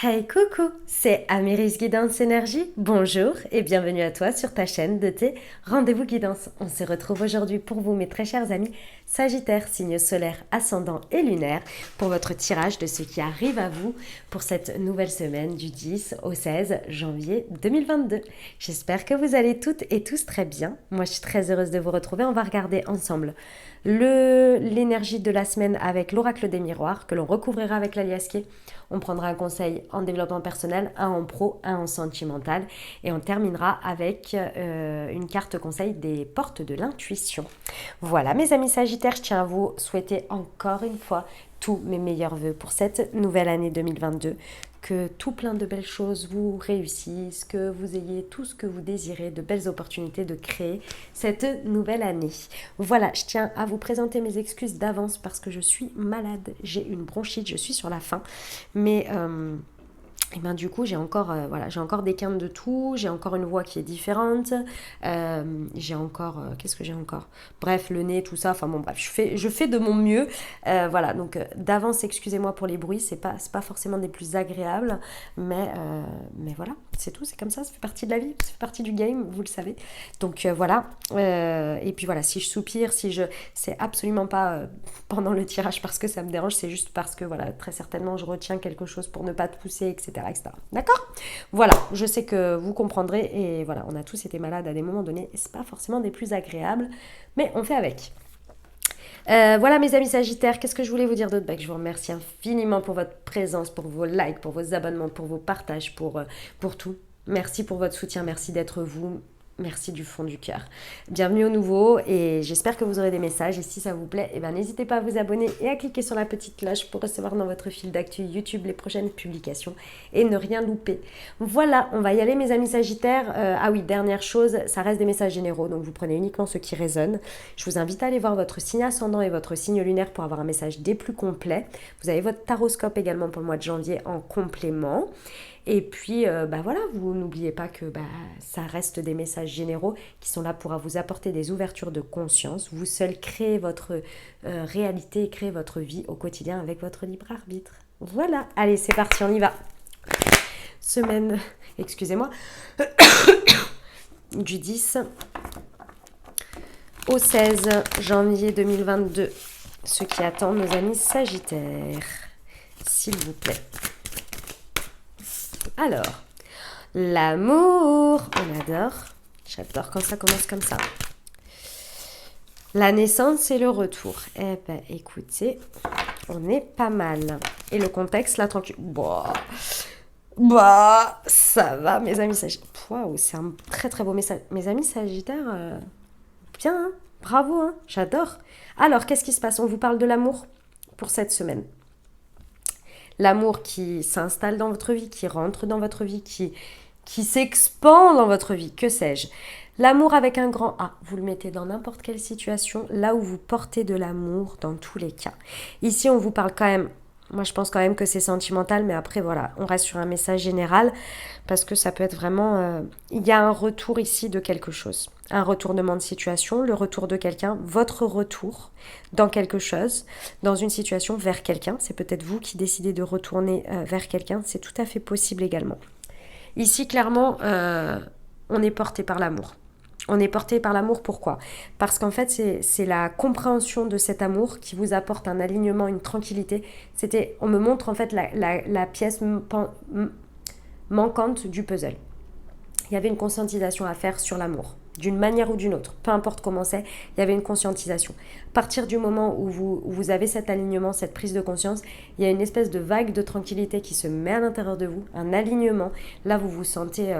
Hey coucou, c'est Améris Guidance Énergie. Bonjour et bienvenue à toi sur ta chaîne de tes rendez-vous guidance. On se retrouve aujourd'hui pour vous, mes très chers amis Sagittaire, signe solaire, ascendant et lunaire, pour votre tirage de ce qui arrive à vous pour cette nouvelle semaine du 10 au 16 janvier 2022. J'espère que vous allez toutes et tous très bien. Moi, je suis très heureuse de vous retrouver. On va regarder ensemble l'énergie de la semaine avec l'oracle des miroirs que l'on recouvrira avec l'aliasqué. On prendra un conseil en développement personnel, un en pro, un en sentimental et on terminera avec une carte conseil des portes de l'intuition. Voilà mes amis Sagittaires, je tiens à vous souhaiter encore une fois tous mes meilleurs vœux pour cette nouvelle année 2022. Que tout plein de belles choses vous réussissent, que vous ayez tout ce que vous désirez, de belles opportunités de créer cette nouvelle année. Voilà, je tiens à vous présenter mes excuses d'avance parce que je suis malade, j'ai une bronchite, je suis sur la fin, mais et ben du coup j'ai encore j'ai encore des quintes de tout, j'ai encore une voix qui est différente, j'ai encore qu'est-ce que j'ai encore, bref, le nez, tout ça, enfin bon bref, je fais de mon mieux. Voilà, donc d'avance excusez-moi pour les bruits, c'est pas forcément des plus agréables, mais voilà, c'est tout, c'est comme ça fait partie de la vie, ça fait partie du game, vous le savez. Donc voilà, et puis voilà, si je soupire, c'est absolument pas pendant le tirage parce que ça me dérange, c'est juste parce que voilà, très certainement je retiens quelque chose pour ne pas te pousser, etc. etc. D'accord. Voilà, je sais que vous comprendrez et voilà, on a tous été malades à des moments donnés et c'est pas forcément des plus agréables, mais on fait avec. Voilà mes amis Sagittaires, qu'est-ce que je voulais vous dire d'autre? Je vous remercie infiniment pour votre présence, pour vos likes, pour vos abonnements, pour vos partages, pour tout. Merci pour votre soutien, merci d'être vous. Merci du fond du cœur. Bienvenue au nouveau et j'espère que vous aurez des messages et si ça vous plaît, n'hésitez pas à vous abonner et à cliquer sur la petite cloche pour recevoir dans votre fil d'actu YouTube les prochaines publications et ne rien louper. Voilà, on va y aller mes amis Sagittaires. Ah oui, dernière chose, ça reste des messages généraux, donc vous prenez uniquement ceux qui résonnent. Je vous invite à aller voir votre signe ascendant et votre signe lunaire pour avoir un message des plus complets. Vous avez votre taroscope également pour le mois de janvier en complément. Et puis, voilà, vous n'oubliez pas que ça reste des messages généraux qui sont là pour vous apporter des ouvertures de conscience. Vous seul créez votre réalité et créez votre vie au quotidien avec votre libre arbitre. Voilà, allez, c'est parti, on y va. Semaine, excusez-moi, du 10 au 16 janvier 2022. Ce qui attend nos amis Sagittaires, s'il vous plaît. Alors, l'amour, on adore. J'adore quand ça commence comme ça. La naissance et le retour. Eh ben, écoutez, on est pas mal. Et le contexte, là, tranquille. Ça va, mes amis Sagittaires. Waouh, c'est un très très beau message. Mes amis Sagittaires, bien, hein, bravo, hein, j'adore. Alors, qu'est-ce qui se passe? On vous parle de l'amour pour cette semaine. L'amour qui s'installe dans votre vie, qui rentre dans votre vie, qui s'expand dans votre vie, que sais-je. L'amour avec un grand A, vous le mettez dans n'importe quelle situation, là où vous portez de l'amour dans tous les cas. Ici, on vous parle quand même, moi je pense quand même que c'est sentimental, mais après voilà, on reste sur un message général, parce que ça peut être vraiment... il y a un retour ici de quelque chose. Un retournement de situation, le retour de quelqu'un, votre retour dans quelque chose, dans une situation vers quelqu'un. C'est peut-être vous qui décidez de retourner vers quelqu'un, c'est tout à fait possible également. Ici, clairement, on est porté par l'amour. On est porté par l'amour, pourquoi? Parce qu'en fait, c'est la compréhension de cet amour qui vous apporte un alignement, une tranquillité. On me montre en fait la pièce manquante du puzzle. Il y avait une conscientisation à faire sur l'amour, d'une manière ou d'une autre, peu importe comment c'est, il y avait une conscientisation. À partir du moment où vous avez cet alignement, cette prise de conscience, il y a une espèce de vague de tranquillité qui se met à l'intérieur de vous, un alignement. Là, vous vous sentez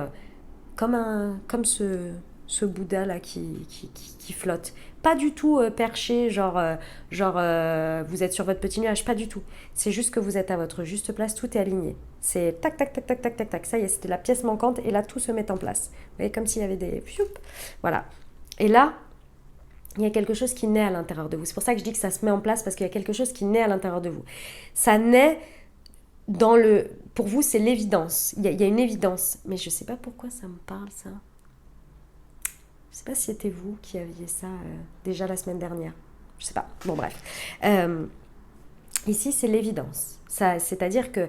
comme ce Bouddha là qui flotte. Pas du tout perché, vous êtes sur votre petit nuage, pas du tout. C'est juste que vous êtes à votre juste place, tout est aligné. C'est tac, tac, tac, tac, tac, tac, tac. Ça y est, c'était la pièce manquante et là, tout se met en place. Vous voyez, comme s'il y avait des... Voilà. Et là, il y a quelque chose qui naît à l'intérieur de vous. C'est pour ça que je dis que ça se met en place, parce qu'il y a quelque chose qui naît à l'intérieur de vous. Ça naît dans le... Pour vous, c'est l'évidence. Il y a une évidence. Mais je ne sais pas pourquoi ça me parle, ça. Je ne sais pas si c'était vous qui aviez ça déjà la semaine dernière. Je ne sais pas. Bon, bref. Ici, c'est l'évidence. C'est-à-dire que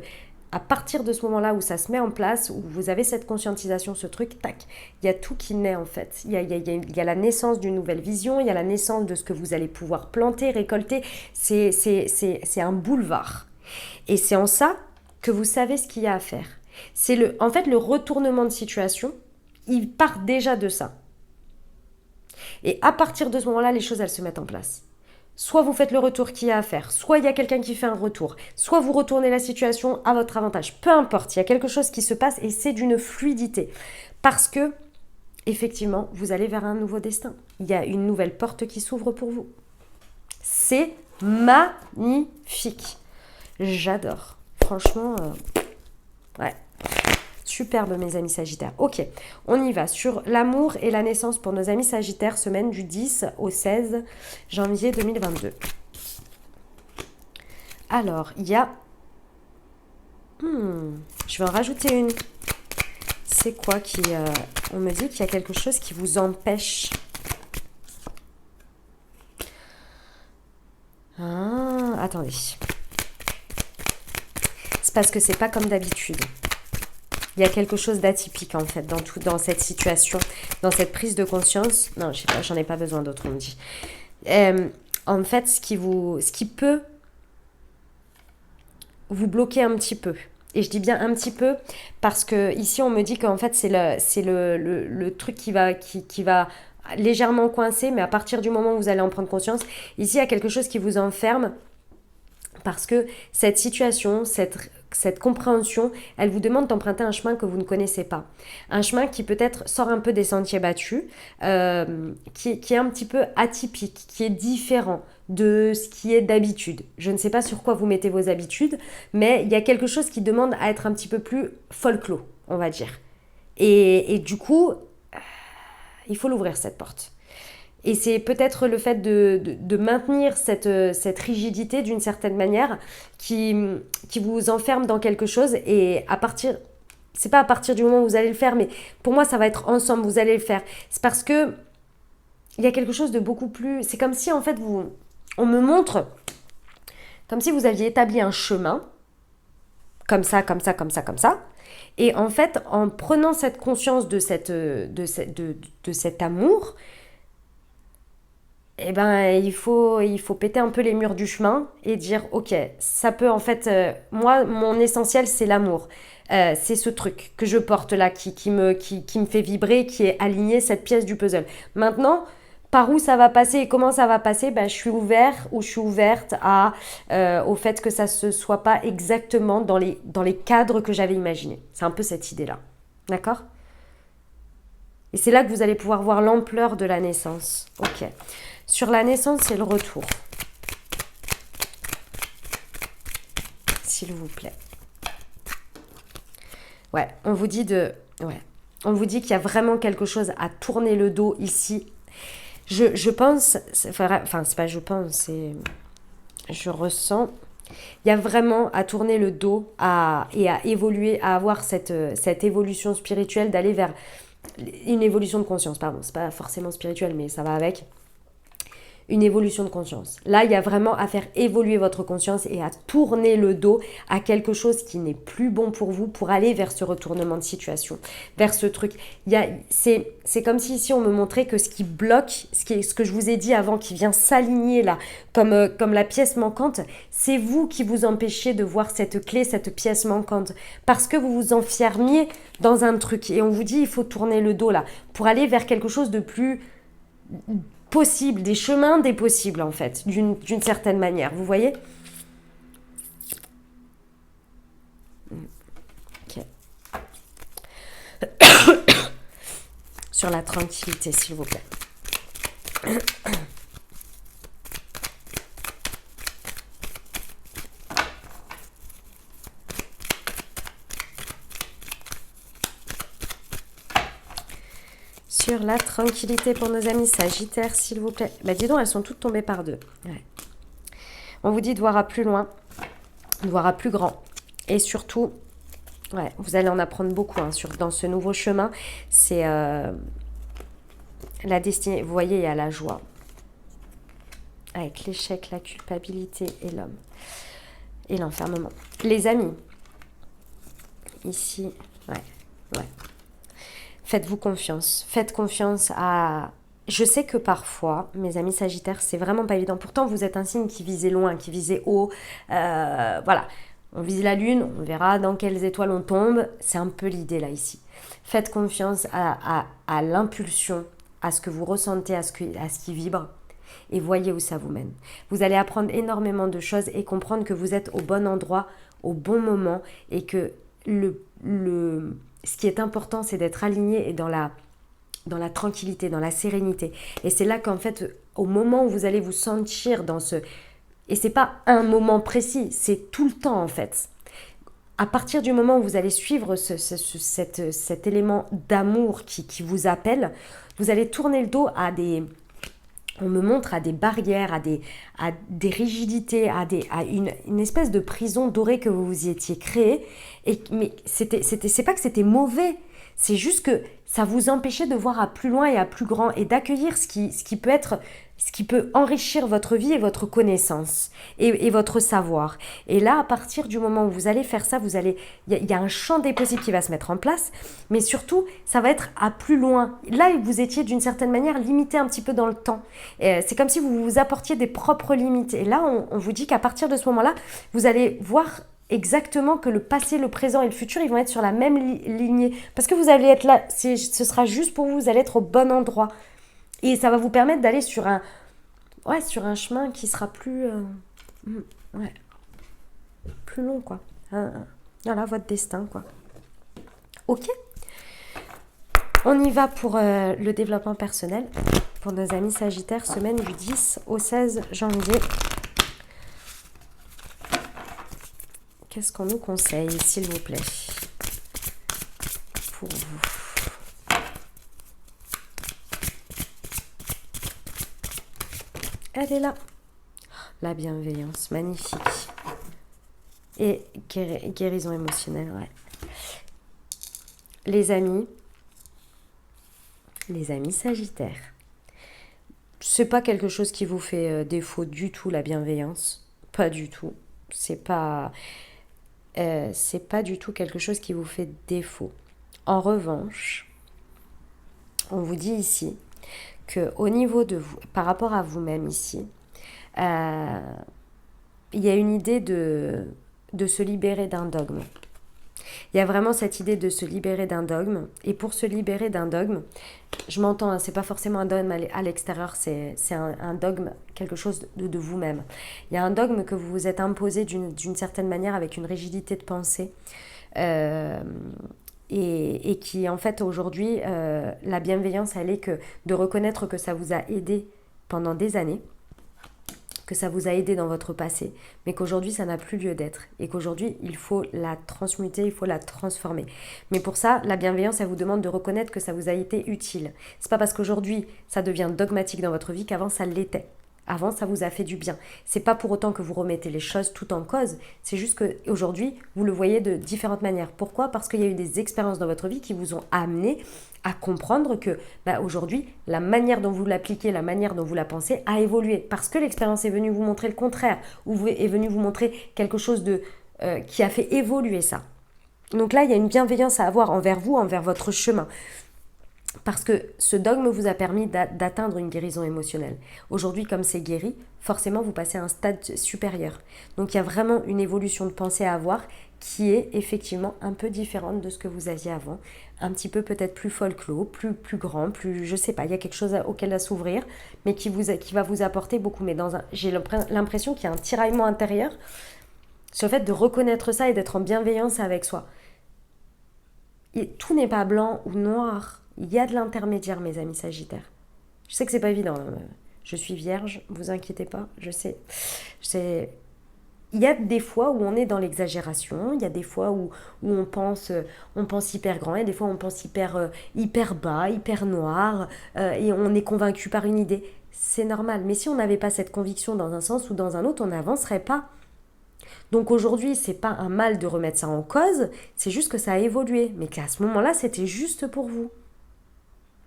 À partir de ce moment-là où ça se met en place, où vous avez cette conscientisation, ce truc, tac, il y a tout qui naît en fait. Il y a la naissance d'une nouvelle vision, il y a la naissance de ce que vous allez pouvoir planter, récolter. C'est un boulevard. Et c'est en ça que vous savez ce qu'il y a à faire. En fait, le retournement de situation, il part déjà de ça. Et à partir de ce moment-là, les choses, elles se mettent en place. Soit vous faites le retour qu'il y a à faire, soit il y a quelqu'un qui fait un retour, soit vous retournez la situation à votre avantage. Peu importe, il y a quelque chose qui se passe et c'est d'une fluidité. Parce que, effectivement, vous allez vers un nouveau destin. Il y a une nouvelle porte qui s'ouvre pour vous. C'est magnifique. J'adore. Franchement, ouais. Superbe, mes amis Sagittaires. Ok, on y va sur l'amour et la naissance pour nos amis Sagittaires, semaine du 10 au 16 janvier 2022. Alors, il y a... je vais en rajouter une. C'est quoi qui... on me dit qu'il y a quelque chose qui vous empêche. Ah, attendez. C'est parce que c'est pas comme d'habitude. Il y a quelque chose d'atypique en fait dans cette situation, dans cette prise de conscience. Non, je sais pas, j'en ai pas besoin d'autre, on me dit. En fait, ce qui peut vous bloquer un petit peu. Et je dis bien un petit peu parce que ici on me dit qu'en fait c'est le truc qui va légèrement coincer, mais à partir du moment où vous allez en prendre conscience, ici il y a quelque chose qui vous enferme parce que cette situation, cette compréhension, elle vous demande d'emprunter un chemin que vous ne connaissez pas. Un chemin qui peut-être sort un peu des sentiers battus, qui est un petit peu atypique, qui est différent de ce qui est d'habitude. Je ne sais pas sur quoi vous mettez vos habitudes, mais il y a quelque chose qui demande à être un petit peu plus folklore, on va dire. Et du coup, il faut l'ouvrir cette porte. Et c'est peut-être le fait de maintenir cette rigidité d'une certaine manière qui vous enferme dans quelque chose. Et c'est pas à partir du moment où vous allez le faire, mais pour moi ça va être ensemble, vous allez le faire. C'est parce que il y a quelque chose de beaucoup plus... C'est comme si en fait on me montre, comme si vous aviez établi un chemin, comme ça, comme ça, comme ça, comme ça. Et en fait, en prenant cette conscience de cet amour, eh ben, il faut péter un peu les murs du chemin et dire, ok, ça peut en fait, moi, mon essentiel, c'est l'amour. C'est ce truc que je porte là, qui me fait vibrer, qui est aligné, cette pièce du puzzle. Maintenant, par où ça va passer et comment ça va passer, ben, je suis ouvert ou je suis ouverte au fait que ça ne soit pas exactement dans les cadres que j'avais imaginés. C'est un peu cette idée-là. D'accord ? Et c'est là que vous allez pouvoir voir l'ampleur de la naissance. Ok. Sur la naissance et le retour. S'il vous plaît. Ouais, on vous dit on vous dit qu'il y a vraiment quelque chose à tourner le dos ici. Je pense, enfin c'est pas je pense, c'est je ressens. Il y a vraiment à tourner le dos et à évoluer, à avoir cette évolution spirituelle, d'aller vers une évolution de conscience, pardon, c'est pas forcément spirituel, mais ça va avec. Une évolution de conscience. Là, il y a vraiment à faire évoluer votre conscience et à tourner le dos à quelque chose qui n'est plus bon pour vous pour aller vers ce retournement de situation, vers ce truc. C'est comme si ici on me montrait que ce qui bloque, ce que je vous ai dit avant, qui vient s'aligner là, comme la pièce manquante, c'est vous qui vous empêchez de voir cette clé, cette pièce manquante, parce que vous vous enfermiez dans un truc. Et on vous dit, il faut tourner le dos là, pour aller vers quelque chose de plus... possible, des chemins des possibles en fait, d'une certaine manière, vous voyez. Ok. Sur la tranquillité, s'il vous plaît. Sur la tranquillité pour nos amis Sagittaires, s'il vous plaît. Bah dis donc, elles sont toutes tombées par deux. Ouais. On vous dit de voir à plus loin, de voir à plus grand. Et surtout, ouais, vous allez en apprendre beaucoup dans ce nouveau chemin. C'est la destinée. Vous voyez, il y a la joie. Avec l'échec, la culpabilité et l'homme. Et l'enfermement. Les amis, ici, ouais, ouais. Faites-vous confiance. Faites confiance à... Je sais que parfois, mes amis Sagittaires, c'est vraiment pas évident. Pourtant, vous êtes un signe qui visait loin, qui visait haut. Voilà. On vise la lune, on verra dans quelles étoiles on tombe. C'est un peu l'idée là, ici. Faites confiance à l'impulsion, à ce que vous ressentez, à ce qui vibre. Et voyez où ça vous mène. Vous allez apprendre énormément de choses et comprendre que vous êtes au bon endroit, au bon moment. Et que ce qui est important, c'est d'être aligné et dans la tranquillité, dans la sérénité. Et c'est là qu'en fait, au moment où vous allez vous sentir dans ce... Et c'est pas un moment précis, c'est tout le temps en fait. À partir du moment où vous allez suivre cet élément d'amour qui vous appelle, vous allez tourner le dos à des... On me montre à des barrières, à des rigidités, à une espèce de prison dorée que vous vous y étiez créée. Mais c'est pas que c'était mauvais, c'est juste que ça vous empêchait de voir à plus loin et à plus grand et d'accueillir ce qui peut enrichir votre vie et votre connaissance et votre savoir. Et là, à partir du moment où vous allez faire ça, il y a un champ des possibles qui va se mettre en place, mais surtout, ça va être à plus loin. Là, vous étiez d'une certaine manière limité un petit peu dans le temps. C'est comme si vous vous apportiez des propres limites. Et là, on vous dit qu'à partir de ce moment-là, vous allez voir exactement que le passé, le présent et le futur, ils vont être sur la même lignée. Parce que vous allez être là, ce sera juste pour vous, vous allez être au bon endroit. Et ça va vous permettre d'aller sur un chemin qui sera plus long, quoi. Voilà, votre destin, quoi. Ok. On y va pour le développement personnel. Pour nos amis Sagittaires, semaine du 10 au 16 janvier. Qu'est-ce qu'on nous conseille, s'il vous plaît, pour vous? Elle est là. La bienveillance, magnifique. Et guérison émotionnelle, ouais. Les amis Sagittaires, c'est pas quelque chose qui vous fait défaut du tout, la bienveillance. Pas du tout. C'est pas du tout quelque chose qui vous fait défaut. En revanche, on vous dit ici qu'au niveau de vous, par rapport à vous-même ici, il y a une idée de se libérer d'un dogme. Il y a vraiment cette idée de se libérer d'un dogme. Et pour se libérer d'un dogme, je m'entends, hein, c'est pas forcément un dogme à l'extérieur, c'est un dogme, quelque chose de vous-même. Il y a un dogme que vous vous êtes imposé d'une certaine manière avec une rigidité de pensée. Et qui, en fait, aujourd'hui, la bienveillance, elle est que de reconnaître que ça vous a aidé pendant des années, que ça vous a aidé dans votre passé, mais qu'aujourd'hui ça n'a plus lieu d'être et qu'aujourd'hui il faut la transmuter, il faut la transformer. Mais pour ça, la bienveillance, elle vous demande de reconnaître que ça vous a été utile. C'est pas parce qu'aujourd'hui ça devient dogmatique dans votre vie qu'avant ça l'était. Avant, ça vous a fait du bien. C'est pas pour autant que vous remettez les choses tout en cause. C'est juste qu'aujourd'hui, vous le voyez de différentes manières. Pourquoi ? Parce qu'il y a eu des expériences dans votre vie qui vous ont amené à comprendre que aujourd'hui, la manière dont vous l'appliquez, la manière dont vous la pensez a évolué. Parce que l'expérience est venue vous montrer le contraire ou est venue vous montrer quelque chose qui a fait évoluer ça. Donc là, il y a une bienveillance à avoir envers vous, envers votre chemin. Parce que ce dogme vous a permis d'atteindre une guérison émotionnelle. Aujourd'hui, comme c'est guéri, forcément, vous passez à un stade supérieur. Donc, il y a vraiment une évolution de pensée à avoir qui est effectivement un peu différente de ce que vous aviez avant. Un petit peu peut-être plus folklore, plus grand, plus, je sais pas, il y a quelque chose auquel à s'ouvrir, mais qui va vous apporter beaucoup. Mais j'ai l'impression qu'il y a un tiraillement intérieur sur le fait de reconnaître ça et d'être en bienveillance avec soi. Et tout n'est pas blanc ou noir. Il y a de l'intermédiaire, mes amis Sagittaires. Je sais que c'est pas évident. Je suis vierge, vous inquiétez pas. Je sais. Il y a des fois où on est dans l'exagération. Il y a des fois où on pense hyper grand. Il y a des fois où on pense hyper bas, hyper noir. Et on est convaincu par une idée. C'est normal. Mais si on n'avait pas cette conviction dans un sens ou dans un autre, on n'avancerait pas. Donc aujourd'hui, c'est pas un mal de remettre ça en cause. C'est juste que ça a évolué. Mais qu'à ce moment-là, c'était juste pour vous.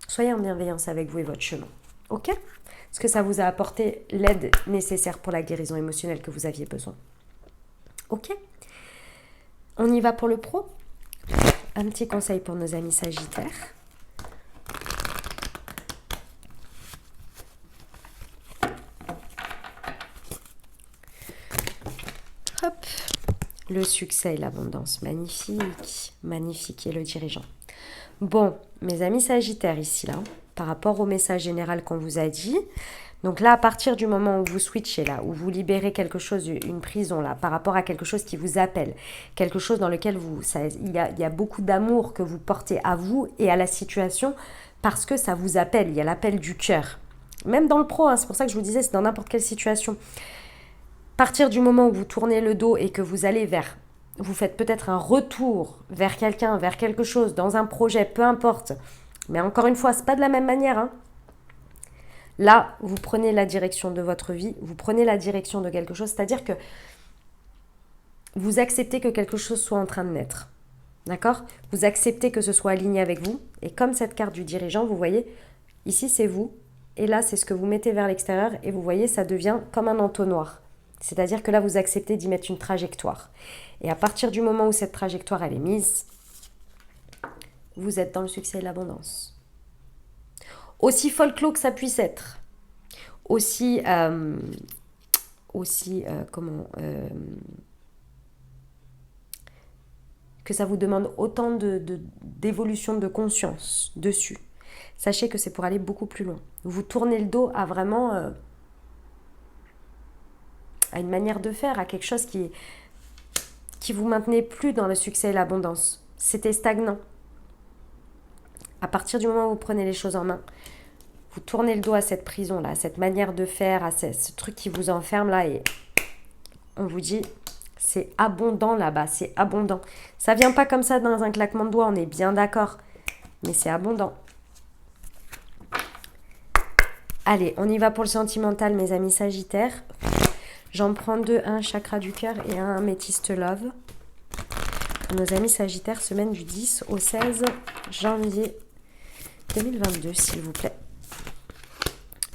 Soyez en bienveillance avec vous et votre chemin. Ok ? Est-ce que ça vous a apporté l'aide nécessaire pour la guérison émotionnelle que vous aviez besoin ? Ok ? On y va pour le pro ? un petit conseil pour nos amis Sagittaires. Hop, le succès et l'abondance, magnifique, magnifique, et le dirigeant. Bon, mes amis Sagittaires ici, là, par rapport au message général qu'on vous a dit, donc là, à partir du moment où vous switchez, là, où vous libérez quelque chose, une prison, là, par rapport à quelque chose qui vous appelle, quelque chose dans lequel il y a beaucoup d'amour que vous portez à vous et à la situation, parce que ça vous appelle, il y a l'appel du cœur. Même dans le pro, hein, c'est pour ça que je vous disais, c'est dans n'importe quelle situation. Partir du moment où vous tournez le dos et que vous allez vous faites peut-être un retour vers quelqu'un, vers quelque chose, dans un projet, peu importe. Mais encore une fois, c'est pas de la même manière, hein. Là, vous prenez la direction de votre vie, vous prenez la direction de quelque chose, c'est-à-dire que vous acceptez que quelque chose soit en train de naître. D'accord ? Vous acceptez que ce soit aligné avec vous. Et comme cette carte du dirigeant, vous voyez, ici c'est vous, et là c'est ce que vous mettez vers l'extérieur, et vous voyez, ça devient comme un entonnoir. C'est-à-dire que là, vous acceptez d'y mettre une trajectoire. Et à partir du moment où cette trajectoire, elle est mise, vous êtes dans le succès et l'abondance. Aussi folklore que ça puisse être, que ça vous demande autant d'évolution de conscience dessus. Sachez que c'est pour aller beaucoup plus loin. Vous tournez le dos à vraiment à une manière de faire, à quelque chose qui vous maintenait plus dans le succès et l'abondance. C'était stagnant. À partir du moment où vous prenez les choses en main, vous tournez le dos à cette prison-là, à cette manière de faire, à ce truc qui vous enferme là, et on vous dit, c'est abondant là-bas, c'est abondant. Ça vient pas comme ça dans un claquement de doigts, on est bien d'accord, mais c'est abondant. Allez, on y va pour le sentimental, mes amis Sagittaires. J'en prends deux, un chakra du cœur et un améthyste love. Pour nos amis Sagittaires, semaine du 10 au 16 janvier 2022, s'il vous plaît.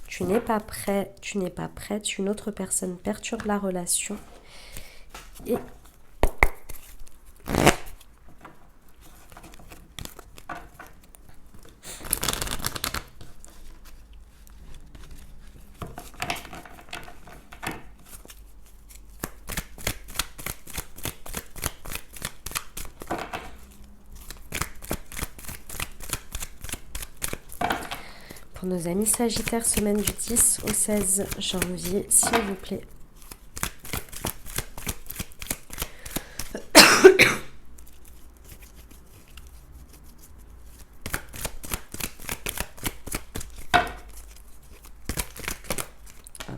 Tu n'es pas prêt, tu n'es pas prête, une autre personne perturbe la relation. Et pour nos amis Sagittaires, semaine du 10 au 16 janvier, s'il vous plaît.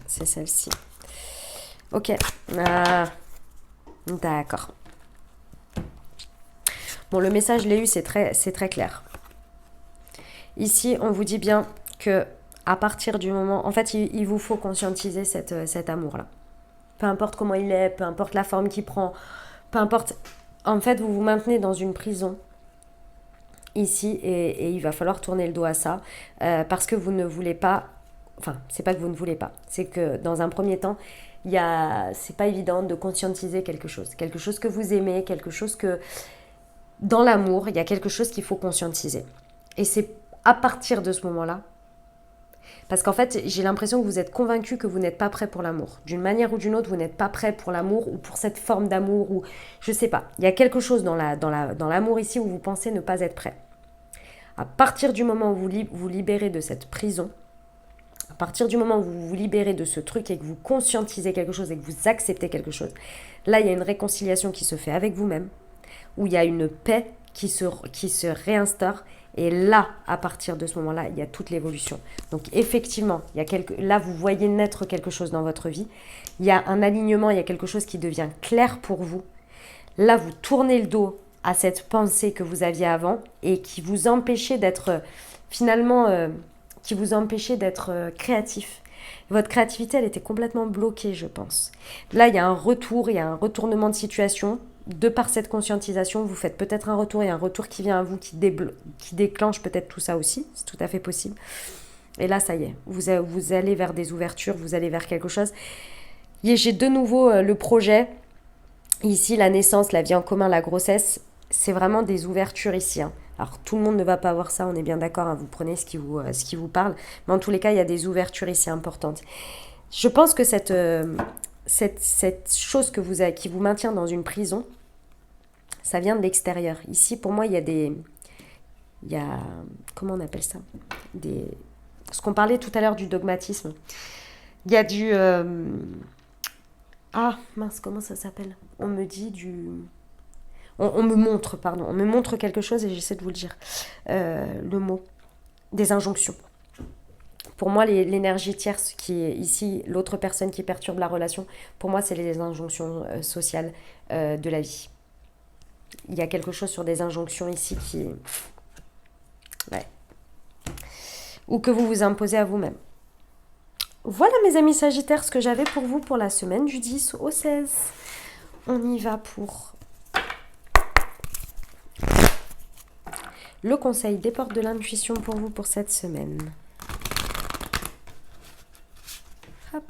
C'est celle-ci. Ok. D'accord. Bon, le message, je l'ai eu, c'est très clair. Ici, on vous dit bien que à partir du moment... En fait, il vous faut conscientiser cet amour-là. Peu importe comment il est, peu importe la forme qu'il prend, peu importe... En fait, vous vous maintenez dans une prison ici et il va falloir tourner le dos à ça parce que vous ne voulez pas... Enfin, c'est pas que vous ne voulez pas. C'est que dans un premier temps, c'est pas évident de conscientiser quelque chose. Quelque chose que vous aimez, quelque chose que... Dans l'amour, il y a quelque chose qu'il faut conscientiser. Et c'est à partir de ce moment-là, parce qu'en fait, j'ai l'impression que vous êtes convaincu que vous n'êtes pas prêt pour l'amour. D'une manière ou d'une autre, vous n'êtes pas prêt pour l'amour ou pour cette forme d'amour, ou je sais pas. Il y a quelque chose dans l'amour ici où vous pensez ne pas être prêt. À partir du moment où vous libérez de cette prison, à partir du moment où vous vous libérez de ce truc et que vous conscientisez quelque chose et que vous acceptez quelque chose, là, il y a une réconciliation qui se fait avec vous-même, où il y a une paix qui se réinstaure. Et là, à partir de ce moment-là, il y a toute l'évolution. Donc effectivement, là, vous voyez naître quelque chose dans votre vie. Il y a un alignement, il y a quelque chose qui devient clair pour vous. Là, vous tournez le dos à cette pensée que vous aviez avant et qui vous empêchait d'être créatif. Votre créativité, elle était complètement bloquée, je pense. Là, il y a un retournement de situation. De par cette conscientisation, vous faites peut-être un retour, il y a un retour qui vient à vous, qui déclenche peut-être tout ça aussi, c'est tout à fait possible. Et là, ça y est, vous allez vers des ouvertures, vous allez vers quelque chose. J'ai de nouveau le projet, ici la naissance, la vie en commun, la grossesse, c'est vraiment des ouvertures ici, hein. Alors tout le monde ne va pas avoir ça, on est bien d'accord, hein, vous prenez ce qui vous parle, mais en tous les cas, il y a des ouvertures ici importantes. Je pense que cette chose qui vous maintient dans une prison, ça vient de l'extérieur. Ici, pour moi, il y a, comment on appelle ça? Des, ce qu'on parlait tout à l'heure du dogmatisme. Il y a ah, mince, comment ça s'appelle? On me dit du... On me montre, pardon, on me montre quelque chose et j'essaie de vous le dire. Le mot. Des injonctions. Pour moi, l'énergie tierce qui est ici, l'autre personne qui perturbe la relation, pour moi, c'est les injonctions sociales de la vie. Il y a quelque chose sur des injonctions ici qui... Ouais. Ou que vous vous imposez à vous-même. Voilà mes amis Sagittaires, ce que j'avais pour vous pour la semaine du 10 au 16. On y va pour le conseil des portes de l'intuition pour vous pour cette semaine. Hop.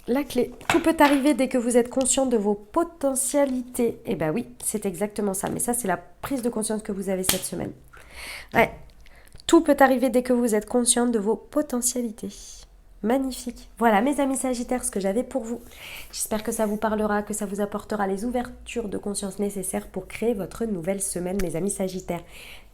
La clé. Tout peut arriver dès que vous êtes conscient de vos potentialités. Eh bien oui, c'est exactement ça. Mais ça, c'est la prise de conscience que vous avez cette semaine. Ouais. Tout peut arriver dès que vous êtes conscient de vos potentialités. Magnifique. Voilà mes amis Sagittaires, ce que j'avais pour vous. J'espère que ça vous parlera, que ça vous apportera les ouvertures de conscience nécessaires pour créer votre nouvelle semaine, mes amis Sagittaires.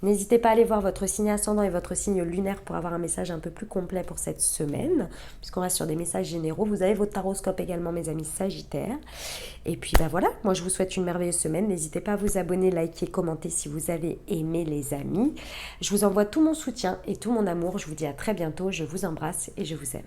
N'hésitez pas à aller voir votre signe ascendant et votre signe lunaire pour avoir un message un peu plus complet pour cette semaine, puisqu'on reste sur des messages généraux. Vous avez votre taroscope également, mes amis Sagittaires. Et puis voilà, moi je vous souhaite une merveilleuse semaine. N'hésitez pas à vous abonner, liker, commenter si vous avez aimé les amis. Je vous envoie tout mon soutien et tout mon amour. Je vous dis à très bientôt. Je vous embrasse et je vous aime.